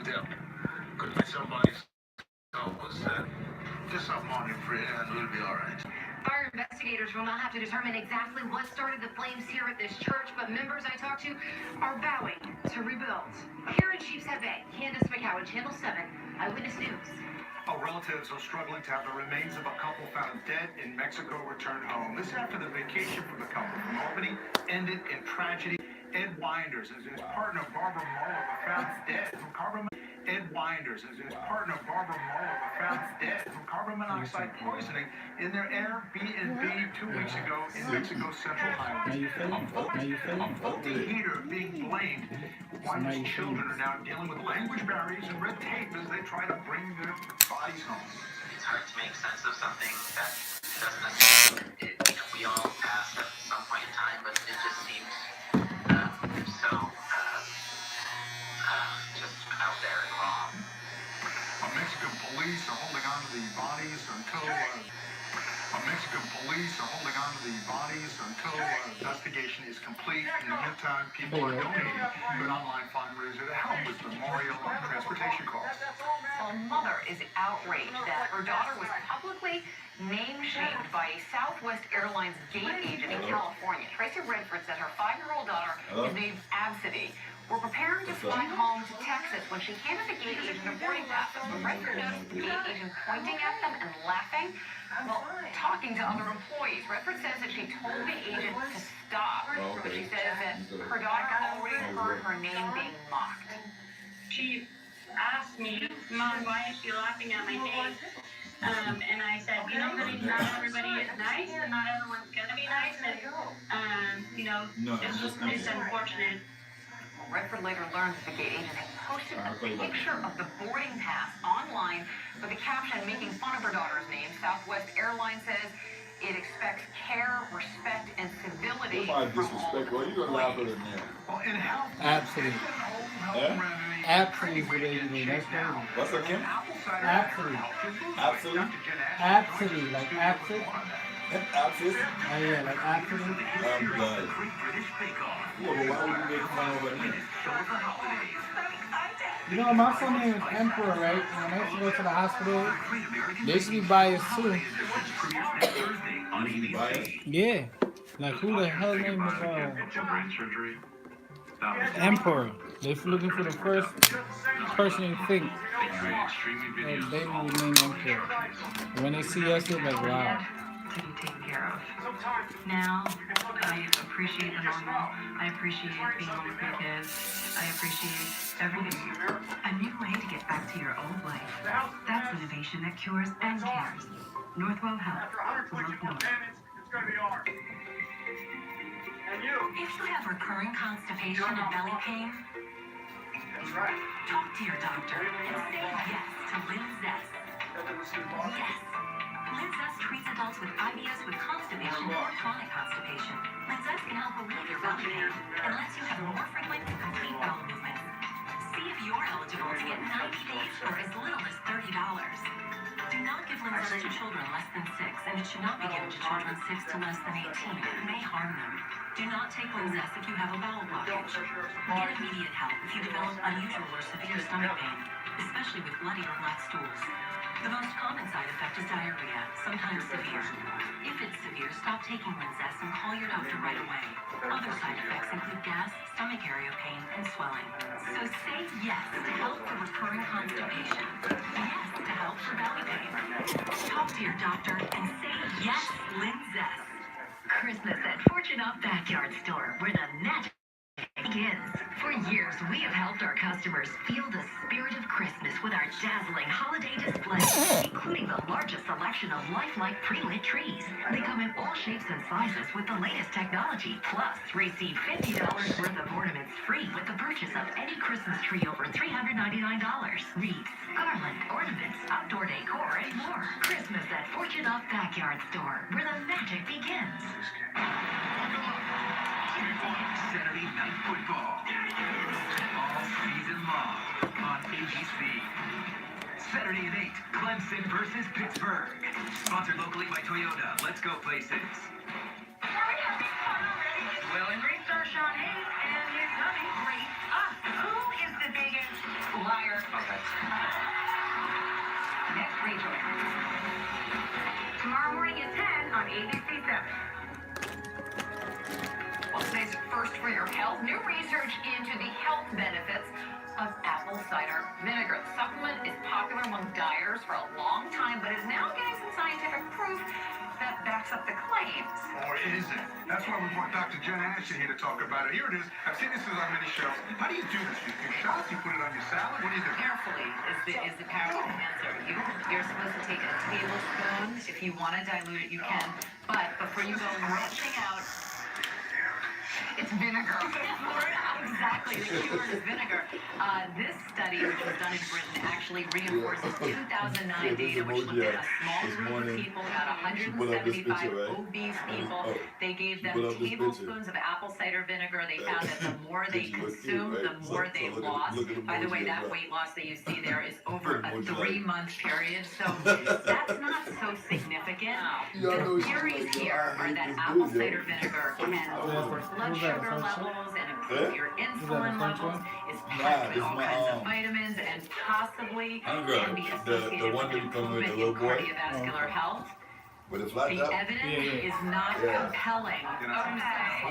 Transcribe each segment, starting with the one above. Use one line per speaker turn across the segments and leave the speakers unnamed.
them. Could be somebody's was just something on your friend and we'll be all right.
Fire investigators will not have to determine exactly what started the flames here at this church, but members I talked to are vowing to rebuild. Here in Sheepshead Bay, Candace McCowan, Channel 7, Eyewitness News.
Relatives are struggling to have the remains of a couple found dead in Mexico return home. This after the vacation from the couple from Albany ended in tragedy. Ed Winders and his partner Barbara Muller were found dead from carbon. Ed Winders and his partner Barbara Muller were found dead from carbon monoxide poisoning in their Airbnb 2 weeks ago in Mexico's Central Highlands. A faulty heater being blamed. Winders' children are now dealing with language barriers and red tape as they try to bring their bodies home.
It's hard to make sense of something that doesn't necessarily, we all pass at some point in time, but it just seems so just out there and wrong.
Mexican police are holding on to the bodies until investigation is complete. In the meantime, people are donating to an online fundraiser to help with memorial and transportation costs.
A mother is outraged that her daughter was publicly name-shamed by a Southwest Airlines gate agent in California. Tracy Redford said her 5-year-old daughter is named Absidy. We're preparing to fly home to Texas when she handed the gate agent a boarding pass. When Redford noticed the gate agent pointing at them and laughing while talking to other employees. Redford says that she told the agent to stop, but she says that her daughter already heard her name being mocked.
She asked me, Mom, why is she laughing at my name? And I said, you know, honey, not everybody is nice, and not everyone's gonna be nice, and it's unfortunate.
Redford later learned that the gate agent had posted a picture of the boarding pass online with a caption making fun of her daughter's name. Southwest Airlines says it expects care, respect, and civility from all employees.
Well, in health,
Absolutely. Absolutely. That's crazy.
What's that, Kim?
Absolutely.
Absolute?
Absolutely. Like absolute.
Absolute?
Oh yeah, like absolute.
I'm glad. Well, why would you make fun of it?
You know, my son name is Emperor, right? And when I used to go to the hospital, they used to be biased too.
You be biased?
Yeah. Like who the hell name was Emperor? They were looking for the first person you think. They would name Emperor. When they see us, they're like, wow.
To be taken care of. Now, I appreciate the normal. I appreciate being home with my kids. I appreciate everything. A new way to get back to your old life. That's innovation that cures and cares. Northwell Health. Look north. If you have recurring constipation and belly pain, talk to your doctor and say yes to Linzess. Yes. Linzess treats adults with IBS with constipation or chronic constipation. Linzess can help relieve your belly pain and lets you have more frequent and complete bowel movements. See if you're eligible to get 90 days for as little as $30. Do not give Linzess to children less than 6, and it should not be given to children 6 to less than 18. It may harm them. Do not take Linzess if you have a bowel blockage. Get immediate help if you develop unusual or severe stomach pain, especially with bloody or black stools. The most common side effect is diarrhea, sometimes severe. If it's severe, stop taking Linzess and call your doctor right away. Other side effects include gas, stomach area pain, and swelling. So say yes to help for recurring constipation. Yes to help for belly pain. Talk to your doctor and say yes, Linzess. Christmas at Fortune Off Backyard Store, where the magic begins. For years, we have helped our customers feel the spirit of Christmas with our dazzling holiday displays, including the largest selection of lifelike pre-lit trees. They come in all shapes and sizes with the latest technology. Plus, receive $50 worth of ornaments free with the purchase of any Christmas tree over $399. Wreaths, garland, ornaments, outdoor decor, and more. Christmas at Fortune Off Backyard Store, where the magic begins.
Saturday Night Football. All season long on ABC. Saturday at 8, Clemson versus Pittsburgh. Sponsored locally by Toyota. Let's go places.
Will and Grace star Sean Hayes and his hubby, Grace. Who is the biggest liar
Okay.
Next, Rachel. Tomorrow morning at 10 on ABC 7. Well, today's first for your health. New research into the health benefits of apple cider vinegar. The supplement is popular among dieters for a long time, but is now getting some scientific proof that backs up the claims.
Or is it? That's why we brought Dr. Jen Ashton here to talk about it. Here it is. I've seen this on many shows. How do you do this? You shots? You put it on your salad? What do you do?
Carefully is the powerful answer. You're supposed to take a tablespoon. If you want to dilute it, you can. But before you go rushing out, it's vinegar. Exactly, the keyword is vinegar. This study, which was done in Britain, actually reinforces 2009 data, which looked at a small group of people, about 175 obese people. They gave them tablespoons of apple cider vinegar. They found that the more they consumed, the more they lost. By the way, that weight loss that you see there is over a 3-month period, so that's not so significant. The theories here are that apple cider vinegar can lower blood sugar levels and improve your insulin levels. It's packed with all kinds of vitamins and possibly can be associated with improvement in cardiovascular health.
But it's
The
like that.
evidence is not compelling.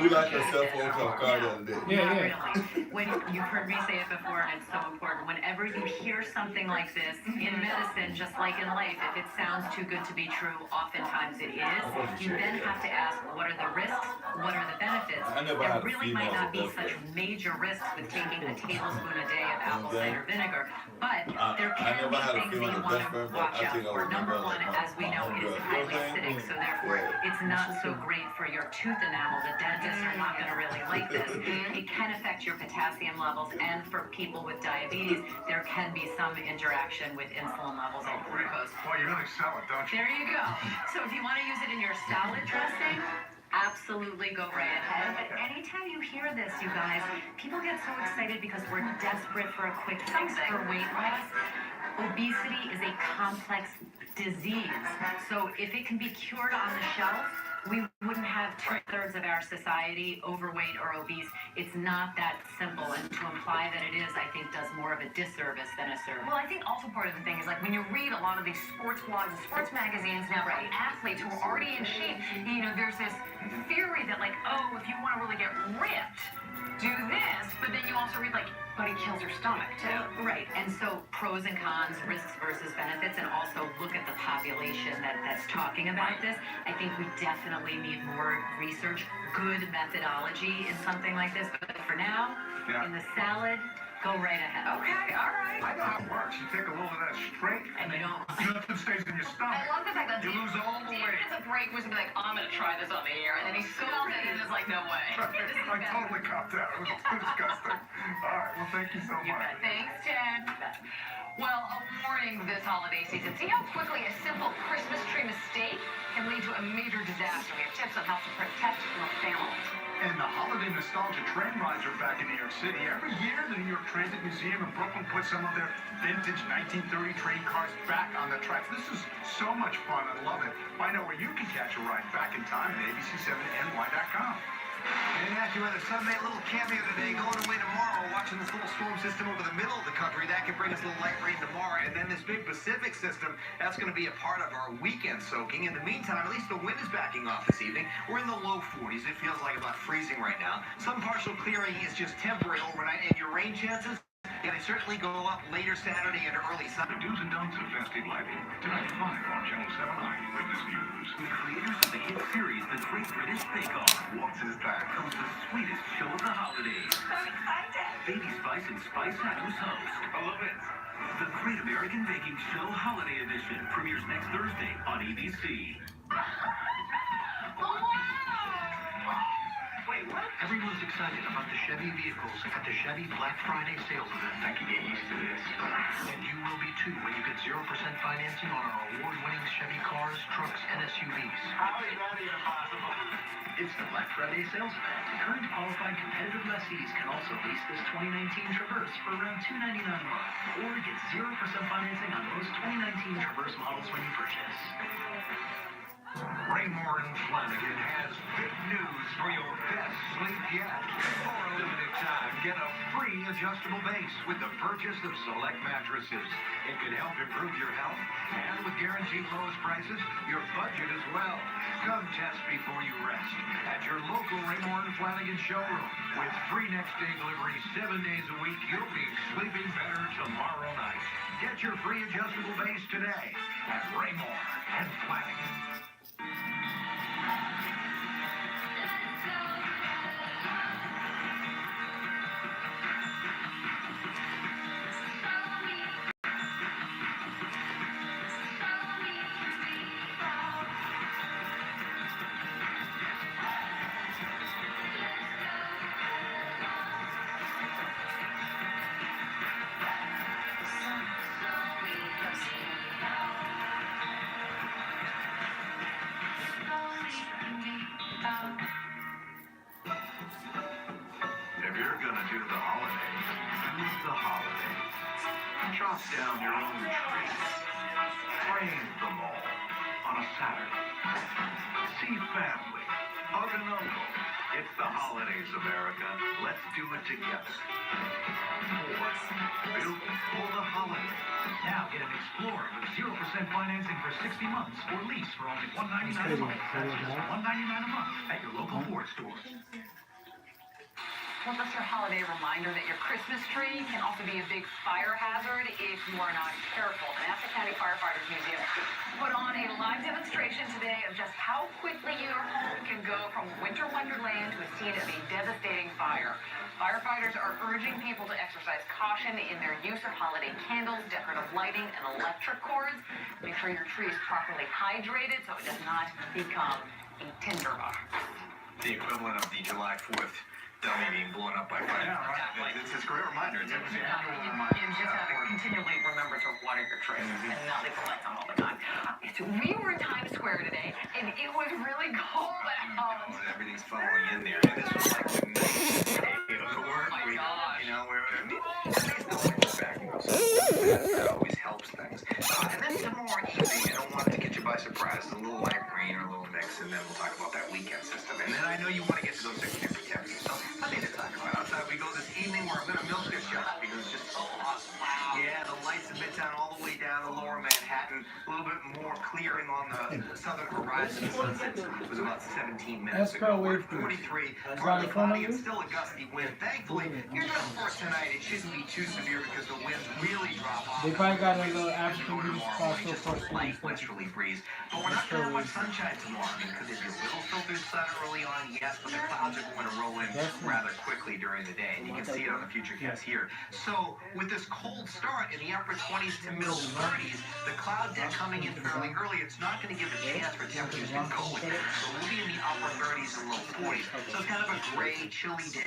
We like our cell phone call car the other day.
Not really. When you've heard me say it before, and it's so important. Whenever you hear something like this in medicine, just like in life, if it sounds too good to be true, oftentimes it is. You then have to ask, what are the risks? What are the benefits?
I never
There
had a
really
female
might not be
with
such
that.
major risks with taking a tablespoon a day of apple
Okay.
cider vinegar, but there
I
can
never
be
had a
things that
female
you
with
want
best friend,
to
but
watch
I
out
think I
for.
would
Number
remember
one,
that.
as we know, it is
Yeah.
highly acidic, so therefore it's not so great for your tooth enamel. The dentists are not going to really like this. It can affect your potassium levels, and for people with diabetes, there can be some interaction with insulin levels and glucose.
Well, you really sell it, don't you?
There you go. So if you want to use it in your salad dressing, absolutely go right ahead. But anytime you hear this, you guys, people get so excited because we're desperate for a quick fix for weight loss. Obesity is a complex disease. So if it can be cured on the shelf, we wouldn't have 2/3 of our society overweight or obese. It's not that simple, and to imply that it is, I think, does more of a disservice than a service.
Well, I think also part of the thing is like when you read a lot of these sports blogs and sports magazines now about athletes who are already in shape, you know, there's this theory that like, oh, if you want to really get ripped, do this, but then you also read like, but it kills your stomach too.
Right, and so pros and cons, risks versus benefits, and also look at the population that's talking about this. I think we definitely need more research, good methodology in something like this. But for now,
Yeah.
in the salad, go right ahead.
Okay, all right.
I know how it works. You take a little of that straight,
And you don't.
nothing stays in your stomach.
I love the fact that
You lose all the weight.
David at the break was like, I'm gonna try this on the air, and then he smells it and is like, no way.
I totally copped out. It was too disgusting. All right, well, thank you so
You
much.
bet.
Thanks, Jen. Well, a warning this holiday season. See how quickly a simple Christmas tree mistake can lead to a major disaster. We have tips on how to protect your family.
And the holiday nostalgia train rides are back in New York City. Every year, the New York Transit Museum in Brooklyn puts some of their vintage 1930 train cars back on the tracks. This is so much fun. I love it. Find out where you can catch a ride back in time at abc7ny.com.
And Matthew had a Sunday little cameo today, going away tomorrow, watching this little storm system over the middle of the country. That could bring us a little light rain tomorrow. And then this big Pacific system, that's going to be a part of our weekend soaking. In the meantime, at least the wind is backing off this evening. We're in the low 40s. It feels like about freezing right now. Some partial clearing is just temporary overnight. And your rain chances, yeah, they certainly go up later Saturday and early Sunday.
The do's and don'ts of festive lighting. Tonight at 5 on Channel 7i Witness News. The creators of the hit series The Great British Bake Off. Once is back comes the sweetest show of the holidays.
I'm excited.
Baby Spice and Spice Adams host. I love it. The Great American Baking Show Holiday Edition premieres next Thursday on ABC.
Wait, what? Everyone's excited about the Chevy vehicles at the Chevy Black Friday sales event. I can get used to this. And you will be too when you get 0% financing on our award-winning Chevy cars, trucks, and SUVs.
How is that even possible?
It's the Black Friday sales event. Current qualified competitive lessees can also lease this 2019 Traverse for around $299 a month, or get 0% financing on most 2019 Traverse models when you purchase.
Raymore and Flanagan has big news for your best sleep yet. For a limited time, get a free adjustable base with the purchase of select mattresses. It can help improve your health, and with guaranteed lowest prices, your budget as well. Come test before you rest at your local Raymore and Flanagan showroom. With free next-day delivery 7 days a week, you'll be sleeping better tomorrow night. Get your free adjustable base today at Raymore and Flanagan. If you're gonna do the holidays, do the holidays. Chop down your own trees. Frame them all on a Saturday. See family, hug an uncle. It's the holidays, America. Let's do it together. Built for the holidays.
Now get an Explorer with 0% financing for 60 months or lease for only $199 a month. That's just $199 a month at your local Ford store.
Well, that's your holiday reminder that your Christmas tree can also be a big fire hazard if you are not careful. The Nassau County Firefighters Museum put on a live demonstration today of just how quickly your home can go from winter wonderland to a scene of a devastating fire. Firefighters are urging people to exercise caution in their use of holiday candles, decorative lighting, and electric cords. Make sure your tree is properly hydrated so it does not become a tinderbox.
The equivalent of the July 4th dummy being blown up by fire.
Yeah, right.
It's a great reminder. It's an annual
And just have to continually remember to water your tree and not leave the lights on all the time. We were in Times Square today, and it was really cold out.
Everything's following in there. And this was like the night of work.
Oh my gosh.
You know, where at least the winter's back. That always helps things. And then tomorrow evening, I don't want it to get you by surprise. A little light rain or a little mix, and then we'll talk about that weekend system. And then I know you want to get to those 6 different temperatures. So plenty to talk about. Outside we go this evening where I'm going to milk this shop because it's just so awesome. Wow. Yeah, the lights in Midtown all the way down to lower Manhattan. A little bit more clearing on the southern horizon. It was about 17 minutes ago. We're at 43. Partly cloudy and still a gusty wind. Thankfully, you're just for tonight. It shouldn't be too severe because the winds really drop off.
They probably got a little African British coastal
Just a light westerly breeze. But we're not going to have much sunshine tomorrow because it is a little filtered sun early on, yes, but the clouds are going to roll in rather quickly during the day, and you can see it on the futurecast here. So with this cold start in the upper 20s to middle 30s, the cloud deck coming in fairly early, it's not going to give a chance for temperatures to go with it. So we'll be in the upper 30s and low 40s. So it's kind of a gray, chilly day.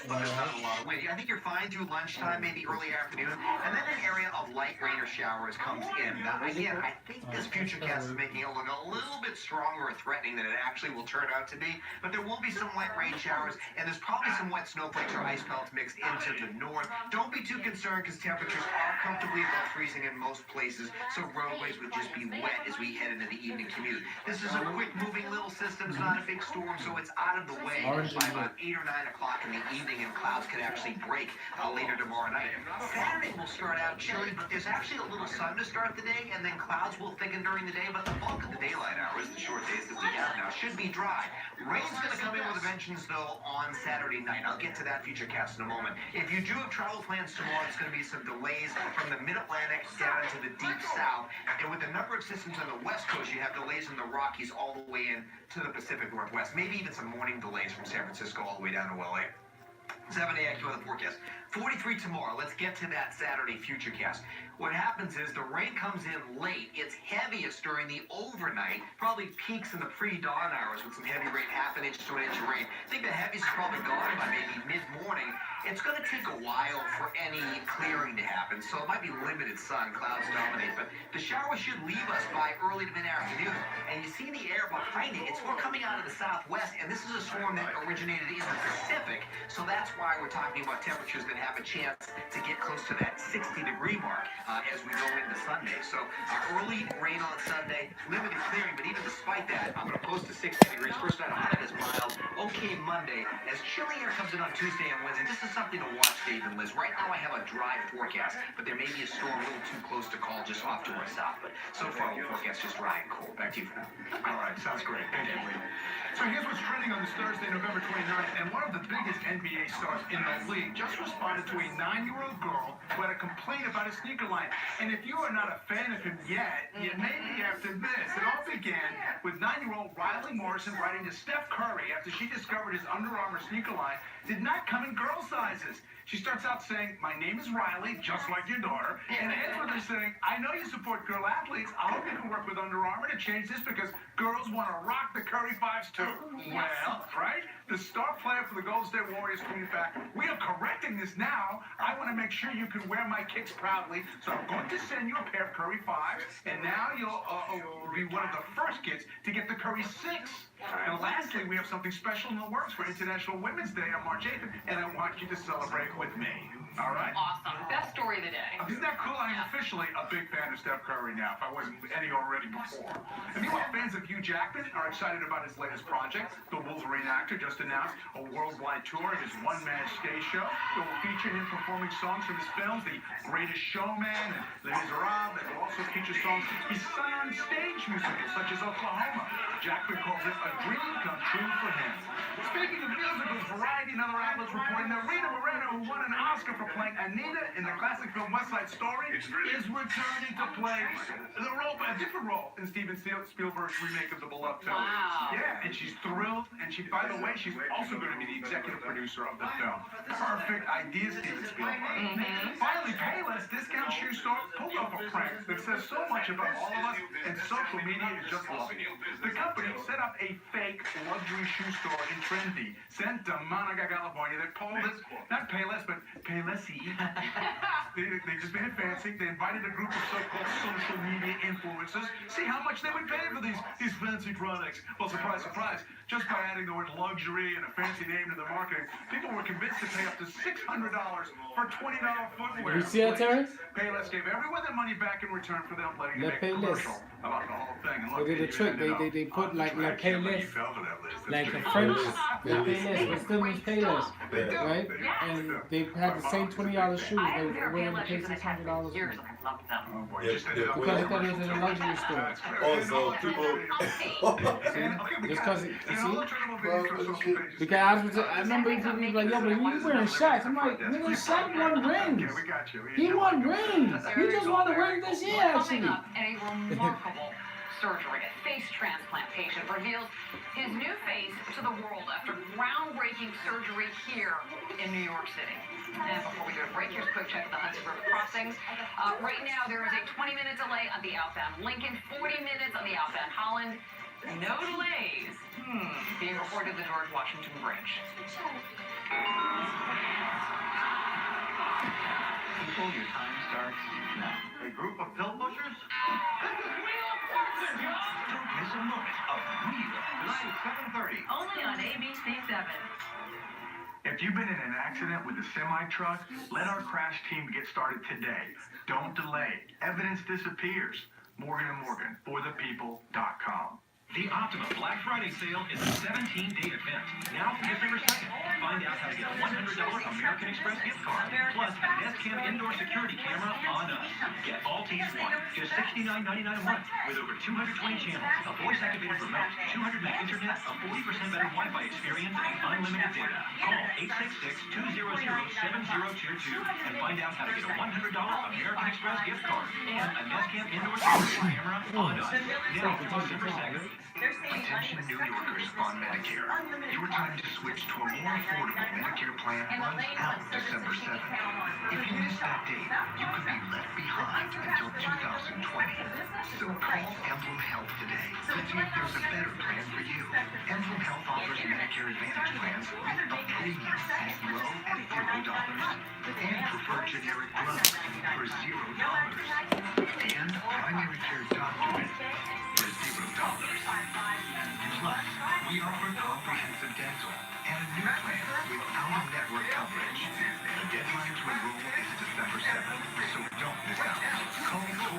But there's not a lot of wind. I think you're fine through lunchtime, maybe early afternoon, and then an area of light rain or showers comes in. Now, again, I think this futurecast is making it look a little bit stronger or threatening than it actually will turn out to be. But there will be some light rain showers, and there's probably some wet snowflakes or ice pelts mixed into the north. Don't be too concerned because temperatures are comfortably above freezing in most places, so roadways would just be wet as we head into the evening commute. This is a quick-moving little system. It's not a big storm, so it's out of the way by about 8 or 9 o'clock in the evening, and clouds could actually break later tomorrow night. Saturday will start out chilly, but there's actually a little sun to start the day, and then clouds will thicken during the day, but the bulk of the daylight hours, the short days that we have now, should be dry. Rain's going to come in with a vengeance, though, on Saturday night. I'll get to that futurecast in a moment. If you do have travel plans tomorrow, there's going to be some delays from the mid-Atlantic down to the deep south, and with the number of systems on the west coast, you have delays in the Rockies all the way in to the Pacific Northwest, maybe even some morning delays from San Francisco all the way down to LA. 7-day AccuWeather forecast. 43 tomorrow. Let's get to that Saturday futurecast. What happens is the rain comes in late. It's heaviest during the overnight. Probably peaks in the pre-dawn hours with some heavy rain, half an inch to an inch of rain. I think the heaviest is probably gone by maybe mid-morning. It's going to take a while for any clearing to happen, so it might be limited sun, clouds dominate, but the shower should leave us by early to mid-afternoon. And you see the air behind it. It's more coming out of the southwest, and this is a storm that originated in the Pacific, so that's why we're talking about temperatures that have a chance to get close to that 60-degree mark as we go into into Sunday. So early rain on Sunday, limited clearing, but even despite that, I'm going to close to 60 degrees. First night on is mild. Okay, Monday. As chilly air comes in on Tuesday and Wednesday, this is something to watch, Dave and Liz. Right now I have a dry forecast, but there may be a storm a little too close to call just off to our south. But so far, the forecast is dry and cool. Back to you for now.
All right, sounds great. Thank you, Lee. So here's what's trending on this Thursday, November 29th, and one of the biggest NBA stars in the league just responded to a 9-year-old girl who had a complaint about his sneaker line. And if you are not a fan of him yet, you may be after this. It all began with 9-year-old Riley Morrison writing to Steph Curry after she discovered his Under Armour sneaker line did not come in girl sizes. She starts out saying, "My name is Riley, just like your daughter," and ends with her saying, "I know you support girl athletes. I hope you can work with Under Armour to change this because girls want to rock the Curry 5s too." Well, right? The star player for the Golden State Warriors tweeted back, "We are correcting this now. I want to make sure you can wear my kicks proudly, so I'm going to send you a pair of Curry 5s, and now you'll be one of the first kids to get the Curry 6. And lastly, we have something special in the works for International Women's Day on March 8th, and I want you to celebrate with me. All right?"
Awesome. Best story of the day.
Isn't that cool? I'm officially a big fan of Steph Curry now, if I wasn't any already before. And meanwhile, fans of Hugh Jackman are excited about his latest project. The Wolverine actor just announced a worldwide tour of his one-man stage show that will feature him performing songs from his films, The Greatest Showman and Les Miserables. It will also feature songs he sung on stage musicals, such as Oklahoma. Jackman calls it a dream come true for him. Speaking of musicals, Variety and other outlets reporting that Rita Moreno, who won an Oscar for playing Anita in the classic film West Side Story, is returning to play a different role in Steven Spielberg's remake of the beloved film.
Wow.
Yeah, and she's thrilled, and by the way, she's also going to be the executive producer of the film. Perfect idea, Steven Spielberg. Finally, Payless Discount Shoe Store pulled off a prank that says so much about all of us, and social media is just loving it. The company set up a fake luxury shoe store in Trinity, Santa Monica, California. They called it, not Payless, but Paylessy. They just made it fancy. They invited a group of so-called social media influencers. See how much they would pay for these fancy products. Well, surprise, surprise. Just by adding the word luxury and a fancy name to the marketing, people were convinced to pay up to $600 for $20 footwear.
You see that, Terrence?
Payless gave everyone their money back in return for them letting
Le
them make a
Payless.
commercial about the whole thing. And
They
look,
did a
you
trick.
ended up
They put
on
like
the
Le
track. Can't believe
Payless,
you fell for that, Liz. That's
like
pretty
a
cool.
French Le Payless, but still means Payless, right? And they had the same $20 shoes.
I
They
have a pair
were
of
willing to
Payless
pay
shoes that I've had
$600
for years,
for.
and I love them.
Oh boy,
Yeah,
just ended
yeah,
up
Because
with
they thought it was in a luxury store.
That's great.
Also,
And
people.
Just because, you
and
see?
all the trouble being for social pages.
Because I remember people be like, "Yo, but you wearing Shaq?" I'm like, "Nigga, Shaq won rings.
Yeah, we got you.
He won rings. He just won a ring this year,
Coming
actually."
up, and a remarkable surgery, a face transplant patient reveals his new face to the world after groundbreaking surgery here in New York City. And before we do a break, here's a quick check of the Hudson River crossings. Right now, there is a 20-minute delay on the outbound Lincoln, 40 minutes on the outbound Holland. No delays being reported at the George Washington Bridge.
People, your time starts now. A group of pill pushers? Don't miss a moment of Real. Tonight at 7:30.
Only on ABC7.
If you've been in an accident with a semi-truck, let our crash team get started today. Don't delay. Evidence disappears. Morgan & Morgan, forthepeople.com.
The Optimum Black Friday sale is a 17-day event. Now through December 2nd. Find out how to get a $100 American Express gift card, plus a Nescam indoor security camera on us. Get all T's one, just $69.99 a month, with over 220 channels, a voice-activated remote, 200 meg internet, a 40% better Wi-Fi experience, and unlimited data. Call 866-200-7022 and find out how to get a $100 American Express gift card and a Nescam indoor security camera on us. Now through December 2nd.
Attention New Yorkers on Medicare. Your time to switch to a more affordable Medicare plan runs out December 7th. If you miss that date, you could be left behind until 2020. So call Emblem Health today to see if there's a better plan for you. Emblem Health offers Medicare Advantage plans with a premium as low as $0 and preferred generic drugs for $0 and primary care doctors for $0. Plus, we offer comprehensive dental and a new plan with out-of-network coverage. The deadline to enroll is December 7th, so don't miss out. Call toll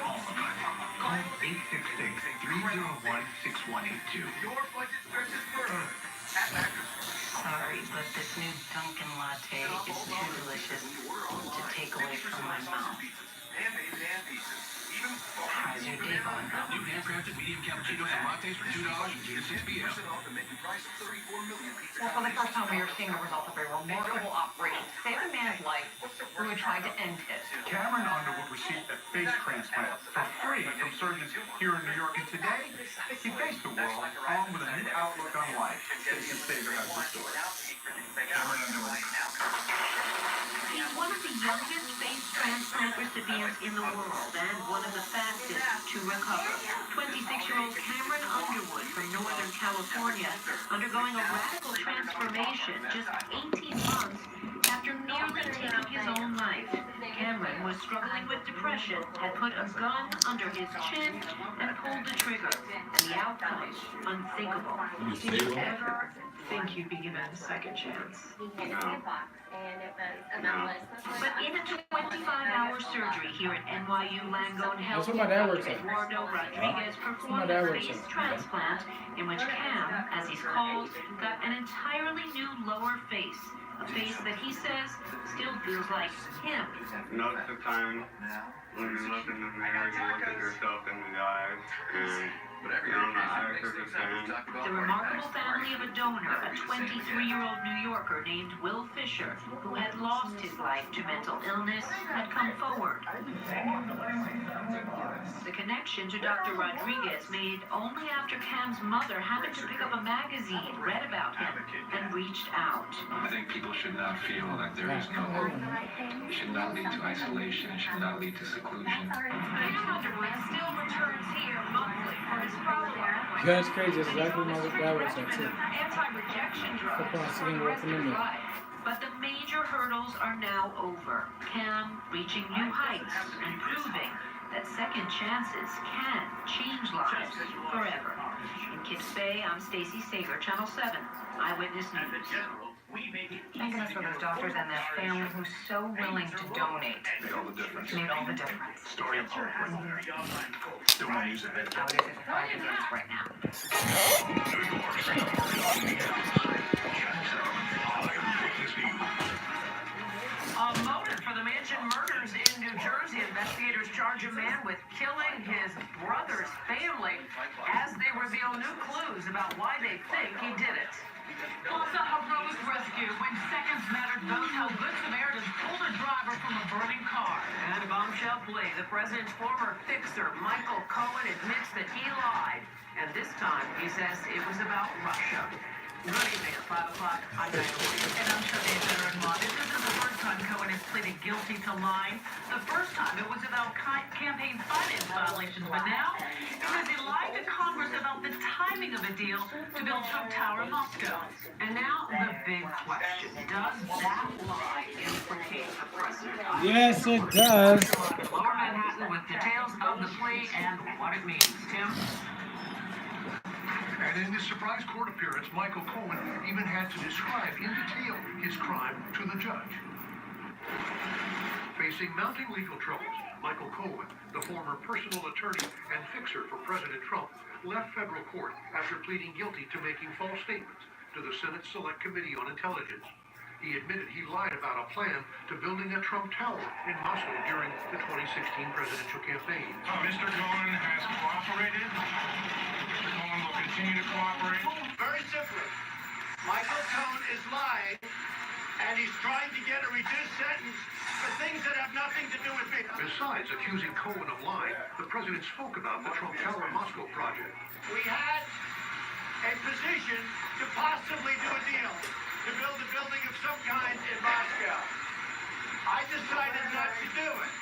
Call them. Call 866-301-6182. Your budget stretches further.
Sorry, but this new Dunkin' latte is too delicious to take away from my mouth. How's your day going?
New handcrafted medium cappuccinos and lattes for $2 and 6 p.m.
Well, for the first time, we are seeing the results of a remarkable operation to save a man's life who had tried to end it.
Cameron Underwood received a face transplant for free from surgeons here in New York, and today he faced the world armed with a new outlook on life. Stacey Sager has the story. Cameron Underwood.
He's one of the youngest face transplant recipients in the world and one of the fastest to recover. 26-year-old Cameron Underwood from Northern California undergoing a radical transformation just 18 months after nearly taking his own life. Cameron was struggling with depression, had put a gun under his chin and pulled the trigger. And the outcome, unthinkable. Did you ever think you'd be given a second chance? But in a 25-hour surgery here at NYU Langone Health,
That's what my dad works at.
Eduardo Rodriguez performed a face transplant in which Cam, as he's called, got an entirely new lower face. A face that he says still feels like him.
Most of the time, when you look in the mirror, you look at yourself in the eyes, and you know, the eyes are the same.
The remarkable family of a donor, a 23-year-old New Yorker named Will Fisher, who had lost his life to mental illness, had come forward. The connection to Dr. Rodriguez made only after Cam's mother happened to pick up a magazine, read about him, and reached out.
I think people should not feel that there is no hope. It should not lead to isolation. It should not lead to seclusion.
Cam Underwood still returns here monthly for his follow-up.
That's crazy. That's exactly what my dad works at too.
Anti-rejection drugs.
That's why I'm sitting working in there.
But the major hurdles are now over. Cam reaching new heights and proving that second chances can change lives forever. In Kips Bay, I'm Stacey Sager, Channel 7, Eyewitness News.
Thank goodness for those doctors and their family who's so willing to donate.
Made all the difference.
Made all the difference.
Story of hope. Don't want to use it.
How it is at the fight against right now.
Motive for the Mansion murders in New Jersey. Investigators charge a man with killing his brother's family as they reveal new clues about why they think he did it. Plus a heroic rescue when seconds mattered most how Good Samaritans pulled a driver from a burning car. And a bombshell plea. The president's former fixer, Michael Cohen, admits that he lied. And this time, he says it was about Russia. Good evening at 5 o'clock. I'm Diana Williams. And I'm Shanae Berenbaugh. This isn't the first time Cohen has pleaded guilty to lying. The first time it was about campaign finance violations. But now, it says he lied to Congress about the timing of a deal to build Trump Tower in Moscow. And now, the big question. Does that lie implicate the president?
Yes, it does.
Lower Manhattan with details of the plea and what it means. Tim?
And in this surprise court appearance, Michael Cohen even had to describe in detail his crime to the judge. Facing mounting legal troubles, Michael Cohen, the former personal attorney and fixer for President Trump, left federal court after pleading guilty to making false statements to the Senate Select Committee on Intelligence. He admitted he lied about a plan to building a Trump Tower in Moscow during the 2016 presidential campaign.
Mr. Cohen has cooperated. Mr. Cohen will continue to cooperate.
Very simply, Michael Cohen is lying, and he's trying to get a reduced sentence for things that have nothing to do with me.
Besides accusing Cohen of lying, the president spoke about the Trump Tower Moscow project.
We had a position to possibly do a deal, to build a building of some kind in Moscow. I decided not to do it.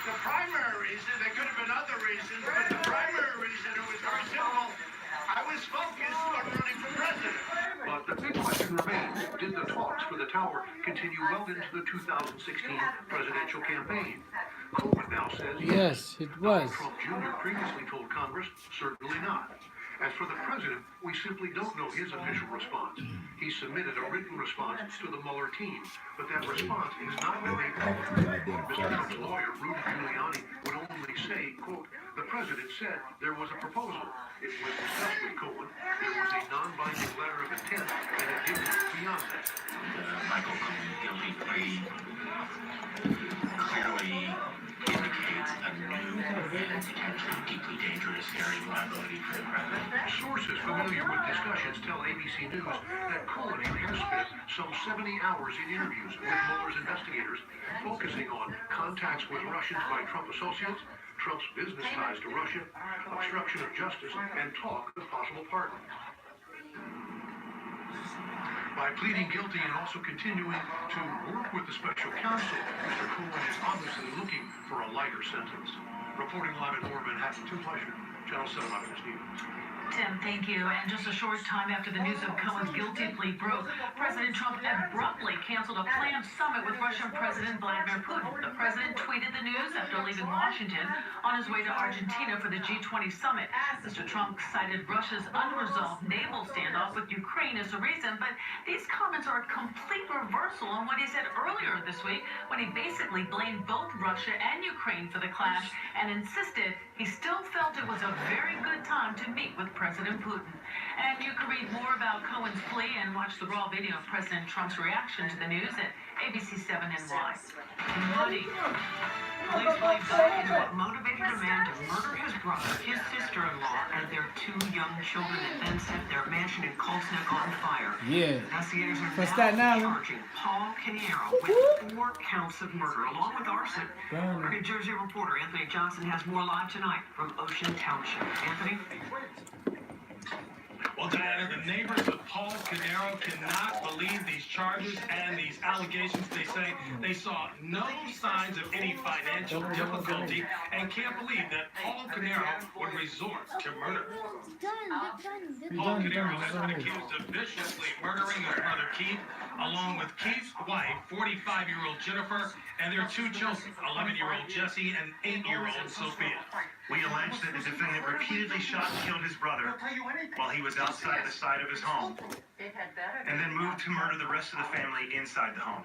The primary reason, there could have been other reasons, but the primary reason, it was very simple. I was focused on running for president.
But the big question remains, did the talks for the tower continue well into the 2016 presidential campaign? Cohen now says
yes, it was.
Trump Jr. previously told Congress, certainly not. As for the president, we simply don't know his official response. He submitted a written response to the Mueller team, but that response has not been made public. Mr. Trump's lawyer, Rudy Giuliani, would only say, quote, the president said there was a proposal. It was discussed with Cohen. There was a non-binding letter of intent, and it didn't go beyond that.
Michael Cohen's guilty plea clearly indicates a new and potentially deeply dangerous area of liability for the president.
Sources familiar with discussions tell ABC News that Cohen has spent some 70 hours in interviews with Mueller's investigators, focusing on contacts with Russians by Trump associates, Trump's business ties to Russia, obstruction of justice, and talk of possible pardon. By pleading guilty and also continuing to work with the special counsel, Mr. Cohen is obviously looking for a lighter sentence. Reporting live in Lower Manhattan, to pleasure. Channel 7 Eyewitness News.
Tim, thank you. And just a short time after the news of Cohen's guilty plea broke, President Trump abruptly canceled a planned summit with Russian President Vladimir Putin. The president tweeted the news after leaving Washington on his way to Argentina for the G20 summit. Mr. Trump cited Russia's unresolved naval standoff with Ukraine as a reason, but these comments are a complete reversal on what he said earlier this week when he basically blamed both Russia and Ukraine for the clash and insisted he still felt it was a very good time to meet with President Putin. And you can read more about Cohen's plea and watch the raw video of President Trump's reaction to the news at ABC7NY. Buddy, police believe that is what motivated a man to murder his brother, his sister-in-law, and their two young children, and then set their mansion in Colts Neck on fire.
Yeah.
Investigators are
What's that now?
charging Paul Canero with 4 counts of murder, along with arson. New Jersey reporter Anthony Johnson has more live tonight from Ocean Township. Anthony?
Well, Diana, the neighbors of Paul Canero cannot believe these charges and these allegations. They say they saw no signs of any financial difficulty and can't believe that Paul Canero would resort to murder. Paul Canero has been accused of viciously murdering his brother Keith, along with Keith's wife, 45-year-old Jennifer, and their 2 children, 11-year-old Jesse and 8-year-old Sophia.
We allege that the defendant repeatedly shot and killed his brother while he was outside the side of his home, and then moved to murder the rest of the family inside the home.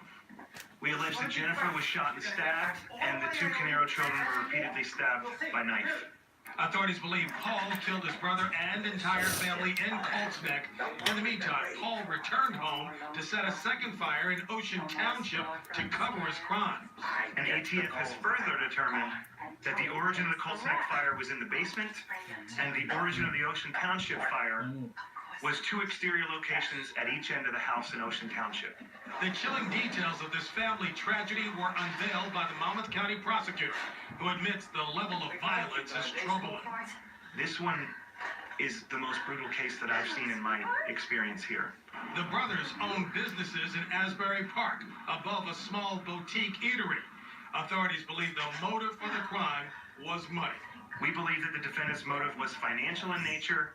We allege that Jennifer was shot and stabbed, and the 2 Canero children were repeatedly stabbed by knife.
Authorities believe Paul killed his brother and entire family in Colts Neck. In the meantime, Paul returned home to set a second fire in Ocean Township to cover his crime.
And ATF has further determined that the origin of the Colts Neck fire was in the basement, and the origin of the Ocean Township fire was 2 exterior locations at each end of the house in Ocean Township.
The chilling details of this family tragedy were unveiled by the Monmouth County prosecutor, who admits the level of violence is troubling.
This one is the most brutal case that I've seen in my experience here.
The brothers own businesses in Asbury Park, above a small boutique eatery. Authorities believe the motive for the crime was money.
We believe that the defendant's motive was financial in nature.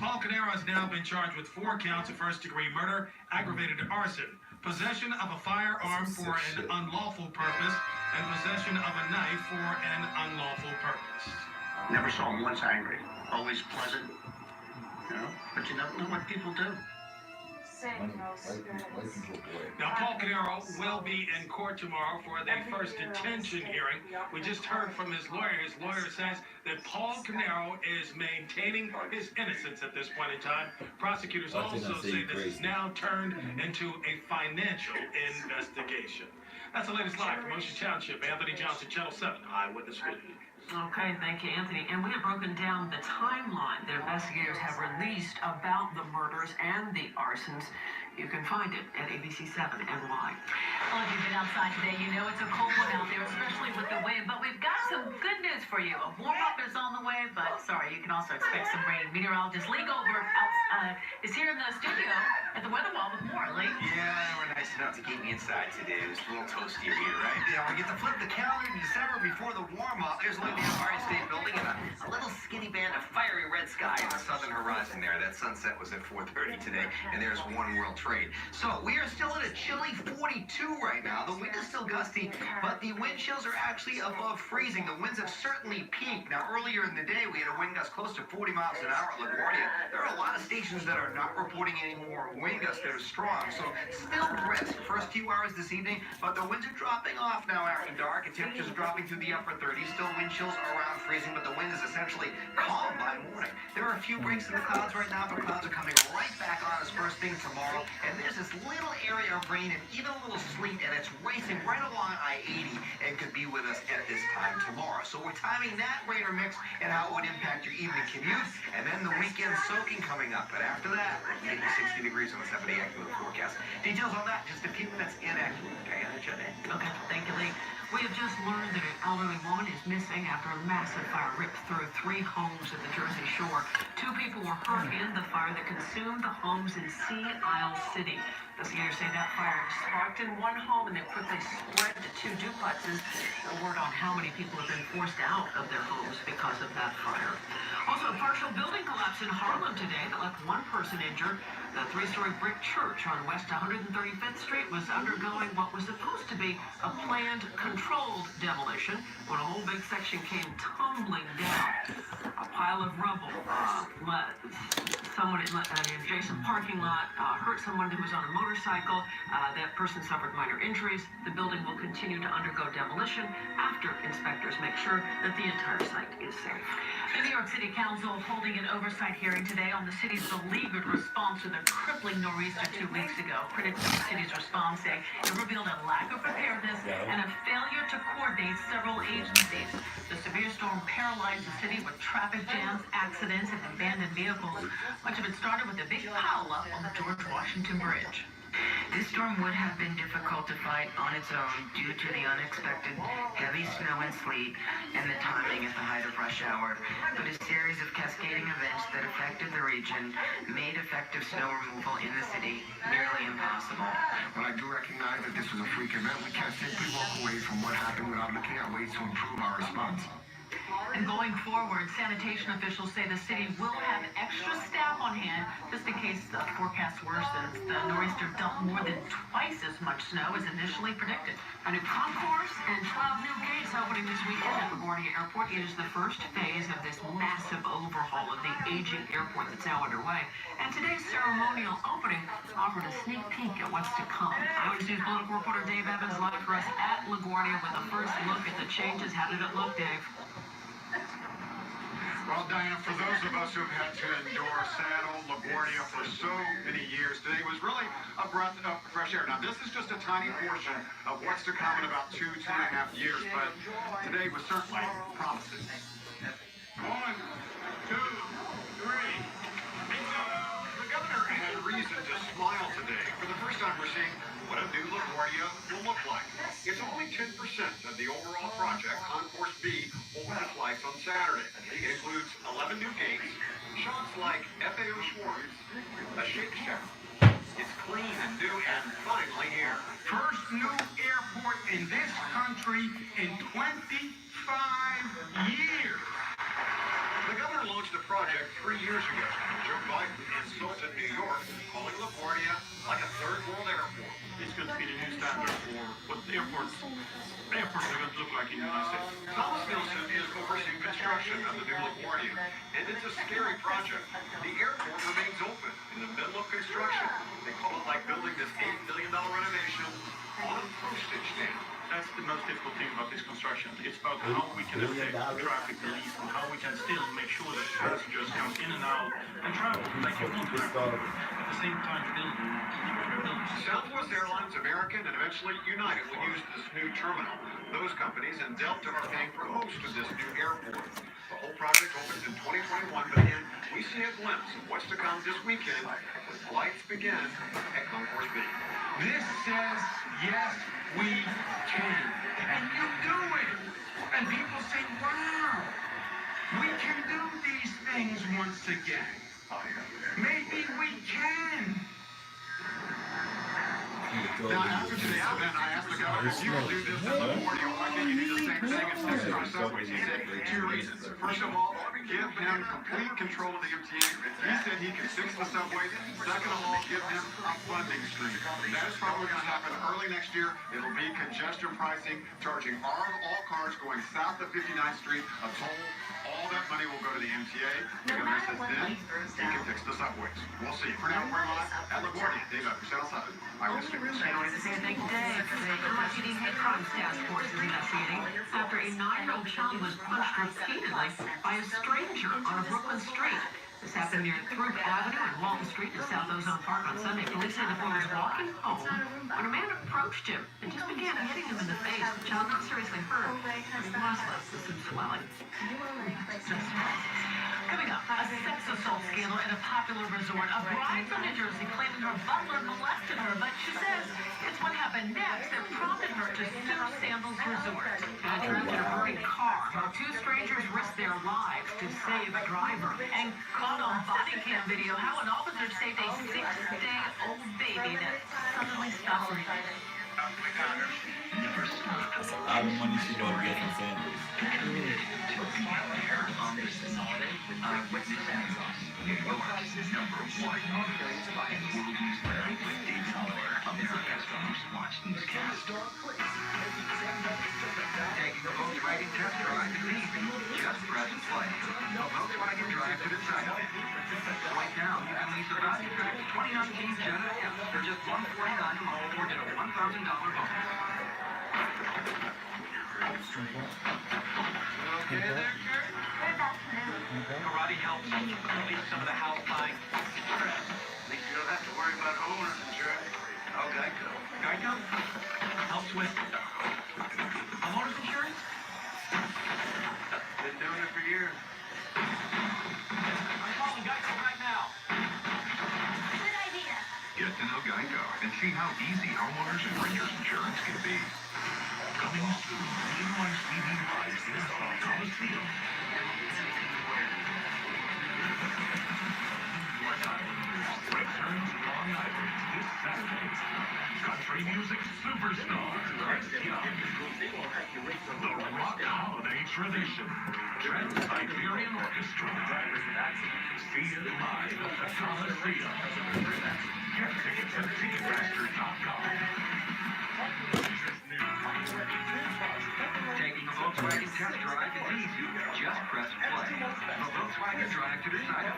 Paul Canero has now been charged with 4 counts of first-degree murder, aggravated arson, possession of a firearm for an unlawful purpose, and possession of a knife for an unlawful purpose.
Never saw him once angry. Always pleasant. You know? But you never know what people do.
Now, Paul Canero will be in court tomorrow for the first detention hearing. We just heard from his lawyer. His lawyer says that Paul Canero is maintaining his innocence at this point in time. Prosecutors also say this is now turned into a financial investigation. That's the latest live from Ocean Township. Anthony Johnson, Channel 7 Eyewitness News.
Okay, thank you, Anthony. And we have broken down the timeline that investigators have released about the murders and the arsons. You can find it at ABC7NY.
Well, if you've been outside today, you know it's a cold one out there, especially with the wind. But we've got some good news for you. A warm-up is on the way, but sorry, you can also expect some rain. Meteorologist Lee Goldberg is here in the studio at the Weather Wall with more. Lee?
Yeah, they were nice enough to keep me inside today. It was a little toastier here, right? Yeah, we get to flip the calendar to December before the warm-up. There's a little Empire State Building and a little skinny band of fiery red sky in the southern horizon there. That sunset was at 4:30 today, and there's One World Trade. So we are still at a chilly 42 right now. The wind is still gusty, but the wind chills are actually above freezing. The winds have certainly peaked. Now, earlier in the day, we had a wind gust close to 40 miles an hour at LaGuardia. There are a lot of stations that are not reporting any more wind gusts that are strong, so still brisk first few hours this evening, but the winds are dropping off now after dark, and temperatures are dropping through the upper 30s. Still wind chills around freezing, but the wind is essentially calm by morning. There are a few breaks in the clouds right now, but clouds are coming right back on us first thing tomorrow, and there's this little area of rain and even a little sleet, and it's racing right along I-80 and could be with us at this time tomorrow. So we're timing that rain or mix and how it would impact your evening commute, and then the weekend soaking coming up. But after that, we're getting 60 degrees on the 7-day AccuWeather forecast. Details on that just a few minutes in AccuWeather. Diana Chuddy.
Okay, thank you, Lee. We have just learned that an elderly woman is missing after a massive fire ripped through 3 homes at the Jersey Shore. 2 people were hurt in the fire that consumed the homes in Sea Isle City. Investigators say that fire sparked in one home and then quickly spread to 2 duplexes. No word on how many people have been forced out of their homes because of that fire. Also, a partial building collapse in Harlem today that left 1 person injured. The 3-story brick church on West 135th Street was undergoing what was supposed to be a planned, controlled demolition when a whole big section came tumbling down. A pile of rubble someone in an adjacent parking lot hurt someone who was on a motorcycle. That person suffered minor injuries. The building will continue to undergo demolition after inspectors make sure that the entire site is safe. The New York City Council is holding an oversight hearing today on the city's beleaguered response to the crippling nor'easter 2 weeks ago. Critics of the city's response say it revealed a lack of preparedness and a failure to coordinate several agencies. The severe storm paralyzed the city with traffic jams, accidents, and abandoned vehicles. Much of it started with a big pileup on the George Washington Bridge.
This storm would have been difficult to fight on its own due to the unexpected heavy snow and sleet and the timing at the height of rush hour, but a series of cascading events that affected the region made effective snow removal in the city nearly impossible.
Well, I do recognize that this was a freak event. We can't simply walk away from what happened without looking at ways to improve our response.
And going forward, sanitation officials say the city will have extra staff on hand just in case the forecast worsens. The nor'easter dumped more than twice as much snow as initially predicted. A new concourse and 12 new gates opening this weekend at LaGuardia Airport. It is the first phase of this massive overhaul of the aging airport that's now underway. And today's ceremonial opening offered a sneak peek at what's to come. Eyewitness News political reporter Dave Evans live for us at LaGuardia with a first look at the changes. How did it look, Dave?
Well, Diana, for those of us who've had to endure Saddle, LaGuardia for so many years, today was really a breath of fresh air. Now, this is just a tiny portion of what's to come in about 2.5 years, but today was certainly promising. 1, 2, 3. The governor had reason to smile today. For the first time, we're seeing what a new LaGuardia will look like. It's only 10% of the overall project, Concourse B, over the flights on Saturday. It includes 11 new gates, shops like FAO Schwartz, a Shake Shack. It's clean and new and finally here. First new airport in this country in 25 years. The governor launched the project 3 years ago. Joe Biden insulted New York, calling LaGuardia like a third world airport. It's going to be the new standard for what airports are going to look like in the United States. Thomas Nielsen is overseeing construction of the new LaGuardia, and it's a scary project. The airport remains open in the middle of construction. They call it like building this $8 billion renovation on a postage stamp.
That's the most difficult thing about this construction. It's about how we can affect traffic the least and how we can still make sure that passengers come in and out and travel like you want to travel. At the same time, building.
Southwest Airlines, American, and eventually United will use this new terminal. Those companies and Delta are paying for most of this new airport. The whole project opens in 2021, but then we see a glimpse of what's to come this weekend when flights begin at Concourse B. This says, yes, we can. And you do it. And people say, wow, we can do these things once again. Maybe we can. Now, after today's event, I asked the governor if you will do this at LaGuardia, I
he
Subways. He said 2 reasons. First of all, give him complete control of the MTA. He said he can fix the subways. Second of all, give him a funding stream. That is probably going to happen early next year. It'll be congestion pricing, charging all cars going south of 59th Street a toll. All that money will go to the MTA. The governor says then he can fix the subways. We'll see. For now, we're live at LaGuardia. Dave Evers, Channel 7. Eyewitness News.
I don't have to say a thing today. The NYPD Hate Crimes Task Force is investigating after a 9-year-old child was punched repeatedly by a stranger on a Brooklyn street. This happened near Throop Avenue and Walton Street in South Ozone Park on Sunday. Police say the boy was walking home when a man approached him and just began hitting him in the face. The child not seriously hurt, but he was left with some swelling. Coming up, a sex assault scandal at a popular resort. A bride from New Jersey claiming her butler molested her, but she says it's what happened next that prompted her to sue Sandals Resort. Trapped in a burning car while 2 strangers risked their lives to save a driver. And caught on body cam video how an officer saved a 6-day-old baby that suddenly stopped breathing.
That's a lot of money she gonna get from Sanders.
Taking the Volkswagen test drive is easy. Just press play. The Volkswagen Drive to Decide. Right now, you can lease a value track 2019 Jetta M for just $149 a month or get a $1,000 bonus.
Okay there, Kurt? Karate helps relieve some of the house buying stress. At least you don't have to worry about homeowners insurance. Oh, Geico. Geico helps with homeowners insurance? Been doing it for years. I'm calling Geico right now.
Good idea.
Get to know Geico and see how easy homeowners and renters insurance can be. Coming soon, NYCD Live is on Thomas Field. Returns Long Island this Saturday. Country music superstar Chris Young. The Rock Holiday Tradition. Trans-Siberian Orchestra. See it live at the Coliseum. Get tickets at Ticketmaster.com.
Taking a Volkswagen test drive is easy. Just press play. The Volkswagen Drive to Decide.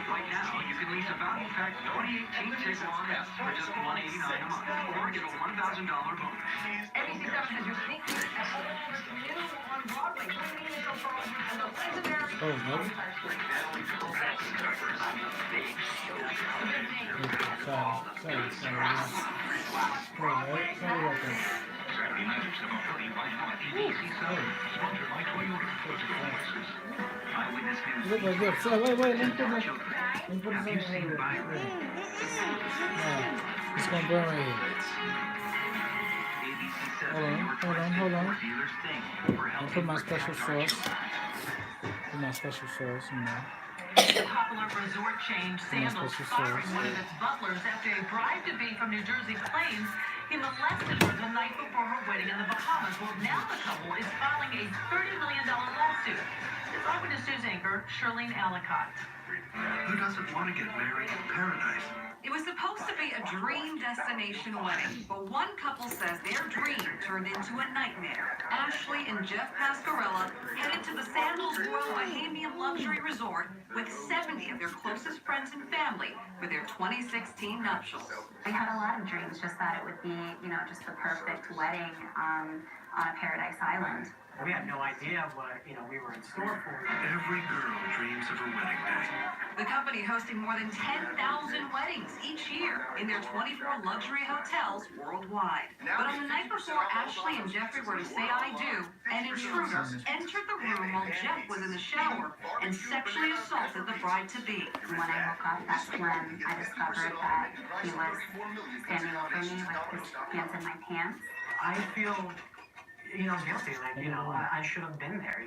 Right now, you can lease a value pack 2018 Tiguan S for just $189 a month or get a $1,000 bonus.
NBC7 is your sneak peek at new on Broadway.
Oh, no.
Saturday night at 7:30 by NYPD. Sponsored by Toyota.
Eyewitness News.
Look like this. Oh, wait, let me put this on here. It's gonna burn right here. Hold on. I'll put my special sauce.
The popular resort chain Sandals firing one of its butlers after a bride-to-be from New Jersey claims he molested her the night before her wedding in the Bahamas. Well, now the couple is filing a $30 million lawsuit. It's Eyewitness News anchor Shirlene Ellicott.
Who doesn't want to get married in paradise?
It was supposed to be a dream destination wedding, but one couple says their dream turned into a nightmare. Ashley and Jeff Pascarella headed to the Sandals Royal Bahamian Luxury Resort with 70 of their closest friends and family for their 2016 nuptials.
We had a lot of dreams, just that it would be, just the perfect wedding on a paradise island.
We had no idea what, we were in store for.
Every girl dreams of her wedding day.
The company hosting more than 10,000 weddings each year in their 24 luxury hotels worldwide. But on the night before Ashley and Jeffrey were to say I do, an intruder entered the room while Jeff was in the shower and sexually assaulted the bride-to-be.
When I woke up, that's when I discovered that he was standing over me with his hands in my pants.
I feel
guilty. I should have been there,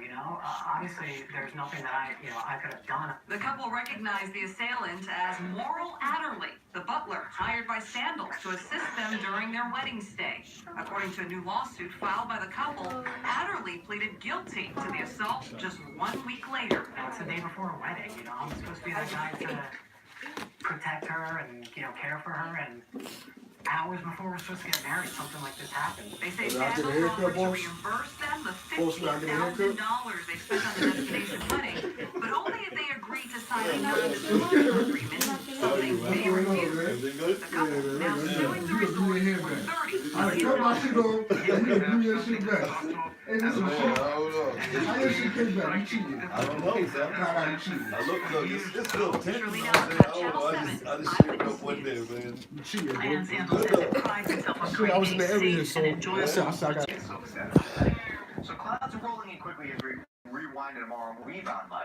Obviously, there's nothing that I could have done.
The couple recognized the assailant as Morrill Adderley, the butler hired by Sandals to assist them during their wedding stay. According to a new lawsuit filed by the couple, Adderley pleaded guilty to the assault just 1 week later.
It's the day before a wedding, I'm supposed to be the guy to protect her and, care for her, and hours before we're supposed to get married, something like this happened.
They say Sandals offered to reimburse them the $50,000 they spent on the destination wedding, but only if they agreed to sign a non-disclosure agreement, something they refused. The couple now suing the resort for $30 million.
Hey, this is how your shit came back? You cheated.
I don't know, Sam.
I cheated.
I look, it's still 10.
Shirley
I
Nelson,
don't know.
Channel
I
7,
just shared up one day, man.
You cheated, bro.
And Sandals says it prides itself on
I was in the
creating
area,
safe
so
and enjoyable.
I got
So clouds are rolling in quickly as we rewind to tomorrow. Rebound live.